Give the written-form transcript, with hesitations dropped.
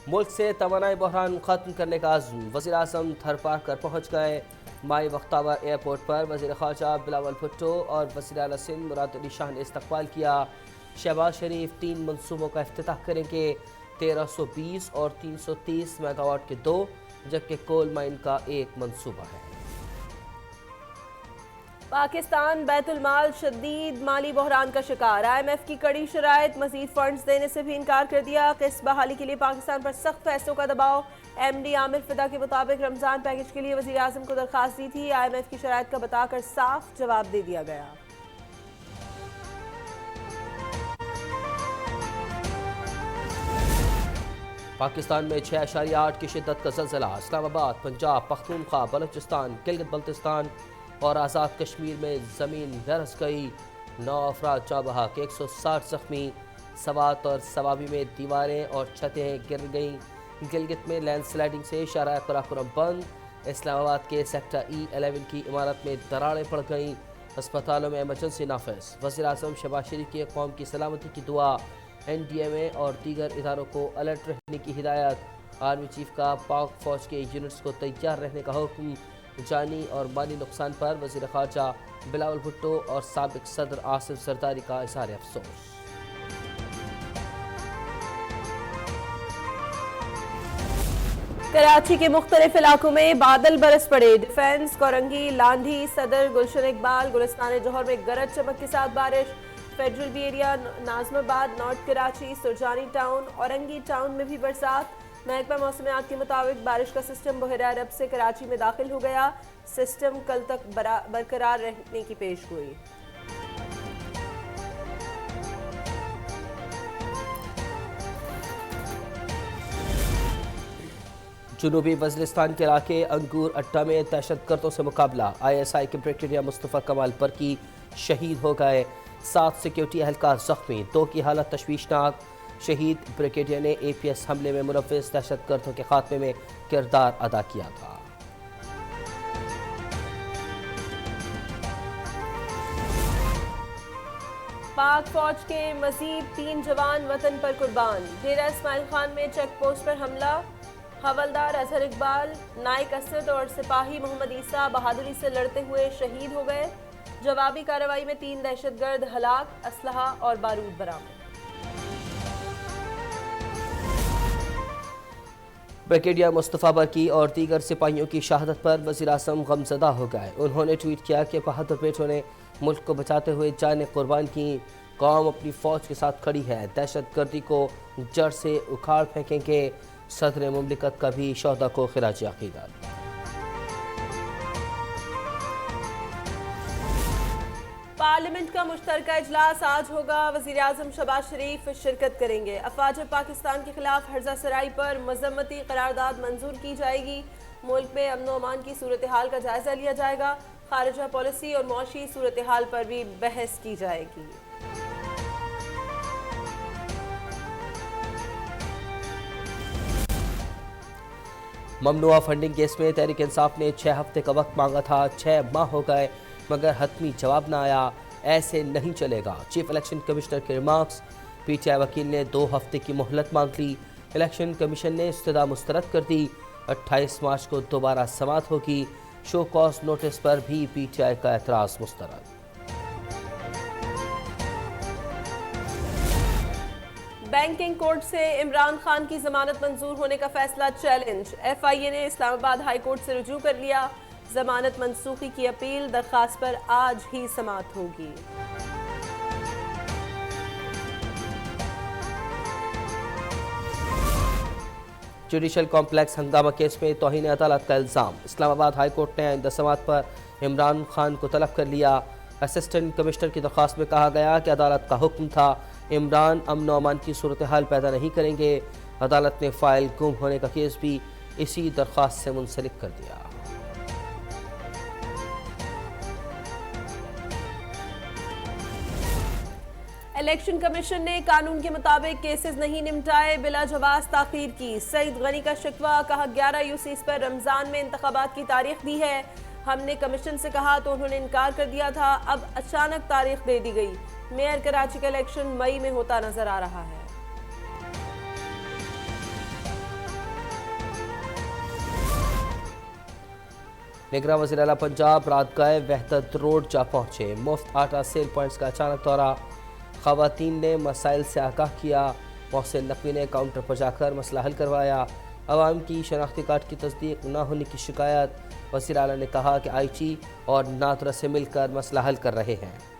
ملک سے توانائی بحران ختم کرنے کا عزم، وزیر اعظم تھر پار کر پہنچ گئے۔ مائی بختیار ایئرپورٹ پر وزیر خارجہ بلاول بھٹو اور وزیر اعلیٰ سندھ مراد علی شاہ نے استقبال کیا۔ شہباز شریف 3 منصوبوں کا افتتاح کریں گے، 1320 اور 330 میگا واٹ کے 2، جبکہ کول مائن کا 1 منصوبہ ہے۔ پاکستان بیت المال شدید مالی بحران کا شکار، آئی ایم ایف کی کڑی شرائط، مزید فنڈز دینے سے بھی انکار کر دیا۔ قسط بحالی کے لیے پاکستان پر سخت فیصلوں کا دباؤ، ایم ڈی عامر فدا کے مطابق رمضان پیکج کے لیے وزیر اعظم کو درخواست دی تھی، آئی ایم ایف کی شرائط کا بتا کر صاف جواب دے دیا گیا۔ پاکستان میں 6.8 کی شدت کا زلزلہ، اسلام آباد، پنجاب، پختونخوا، بلوچستان، گلگت بلتستان اور آزاد کشمیر میں زمین لرز گئی، 9 افراد جاں بحق، 160 زخمی۔ سوات اور سوابی میں دیواریں اور چھتیں گر گئیں، گلگت میں لینڈ سلائیڈنگ سے شارع قراقرم بند، اسلام آباد کے سیکٹر E11 کی عمارت میں دراڑیں پڑ گئیں، ہسپتالوں میں ایمرجنسی نافذ۔ وزیر اعظم شہباز شریف کی قوم کی سلامتی کی دعا، NDMA اور دیگر اداروں کو الرٹ رہنے کی ہدایت، آرمی چیف کا پاک فوج کے یونٹس کو تیار رہنے کا حکم۔ جانی اور مالی نقصان پر وزیر خارجہ بلاول بھٹو اور سابق صدر آصف زرداری کا اظہار افسوس۔ کراچی کے مختلف علاقوں میں بادل برس پڑے، ڈیفنس، کورنگی، لانڈھی، صدر، گلشن اقبال، گلستان جوہر میں گرج چمک کے ساتھ بارش، فیڈرل بی ایریا، ناظم آباد، north Karachi, Surjani town, Orangi town میں بھی برسات۔ محکمہ موسمیات کے مطابق بارش کا سسٹم بحیرہ عرب سے کراچی میں داخل ہو گیا، سسٹم کل تک برقرار رہنے کی پیش گوئی۔ جنوبی وزیرستان کے علاقے انگور اٹا میں دہشت گردوں سے مقابلہ، ISI کے بریگیڈیئر مصطفیٰ کمال برقی شہید ہو گئے، 7 سیکیورٹی اہلکار زخمی، 2 کی حالت تشویشناک۔ شہید بریگیڈیئر نے APS حملے میں ملوث دہشت گردوں کے خاتمے میں کردار ادا کیا تھا۔ پاک فوج کے مزید 3 جوان وطن پر قربان، ڈیرہ اسماعیل خان میں چیک پوسٹ پر حملہ، حوالدار اظہر اقبال، نائک اسد اور سپاہی محمد عیسیٰ بہادری سے لڑتے ہوئے شہید ہو گئے، جوابی کارروائی میں 3 دہشت گرد ہلاک، اسلحہ اور بارود برآمد۔ بریگیڈیئر مصطفیٰ برقی اور دیگر سپاہیوں کی شہادت پر وزیر اعظم غمزدہ ہو گئے، انہوں نے ٹویٹ کیا کہ بہادر بیٹوں نے ملک کو بچاتے ہوئے جانیں قربان کی، قوم اپنی فوج کے ساتھ کھڑی ہے، دہشت گردی کو جڑ سے اکھاڑ پھینکیں گے، صدر مملکت کا بھی شہداء کو خراج عقیدت۔ پارلیمنٹ کا مشترکہ اجلاس آج ہوگا، وزیر اعظم شہباز شریف شرکت کریں گے، افواج پاکستان کے خلاف ہرزہ سرائی پر مذمتی قرارداد منظور کی جائے گی، ملک میں امن و امان کی صورتحال کا جائزہ لیا جائے گا، خارجہ پالیسی اور معاشی صورتحال پر بھی بحث کی جائے گی۔ ممنوعہ فنڈنگ کیس میں تحریک انصاف نے 6 ہفتے کا وقت مانگا تھا، 6 ماہ ہو گئے مگر حتمی جواب نہ آیا، ایسے نہیں چلے گا، چیف الیکشن کمشنر کے ریمارکس، PTI وکیل نے 2 ہفتے کی مہلت مانگ لی، الیکشن کمیشن نے استدعا مسترد کر دی، 28 مارچ کو دوبارہ سماعت ہوگی، شو کاز نوٹس پر بھی PTI کا اعتراض مسترد۔ بینکنگ کورٹ سے عمران خان کی ضمانت منظور ہونے کا فیصلہ چیلنج، FIA نے اسلام آباد ہائی کورٹ سے رجوع کر لیا، ضمانت منسوخی کی اپیل درخواست پر آج ہی سماعت ہوگی۔ جوڈیشل کمپلیکس ہنگامہ کیس میں توہین عدالت کا الزام، اسلام آباد ہائی کورٹ نے آئندہ سماعت پر عمران خان کو طلب کر لیا، اسسٹنٹ کمشنر کی درخواست میں کہا گیا کہ عدالت کا حکم تھا عمران امن و امان کی صورتحال پیدا نہیں کریں گے، عدالت نے فائل گم ہونے کا کیس بھی اسی درخواست سے منسلک کر دیا۔ الیکشن کمیشن نے قانون کے مطابق کیسز نہیں نمٹائے، بلا جواز تاخیر کی، سعید غنی کا شکوہ، کہا 11 UCs پر رمضان میں انتخابات کی تاریخ دی ہے، ہم نے کمیشن سے کہا تو انہوں نے انکار کر دیا تھا، اب اچانک تاریخ دے دی گئی، میئر کراچی کا الیکشن مئی میں ہوتا نظر آ رہا ہے۔ نگراں وزیر اعلیٰ پنجاب رات گئے وحدت روڈ جا پہنچے، مفت آٹا سیل پوائنٹس کا اچانک دورہ، خواتین نے مسائل سے آگاہ کیا، محسن نقوی نے کاؤنٹر پر جا کر مسئلہ حل کروایا، عوام کی شناختی کارڈ کی تصدیق نہ ہونے کی شکایت، وزیر اعلیٰ نے کہا کہ آئی ٹی اور نادرا سے مل کر مسئلہ حل کر رہے ہیں۔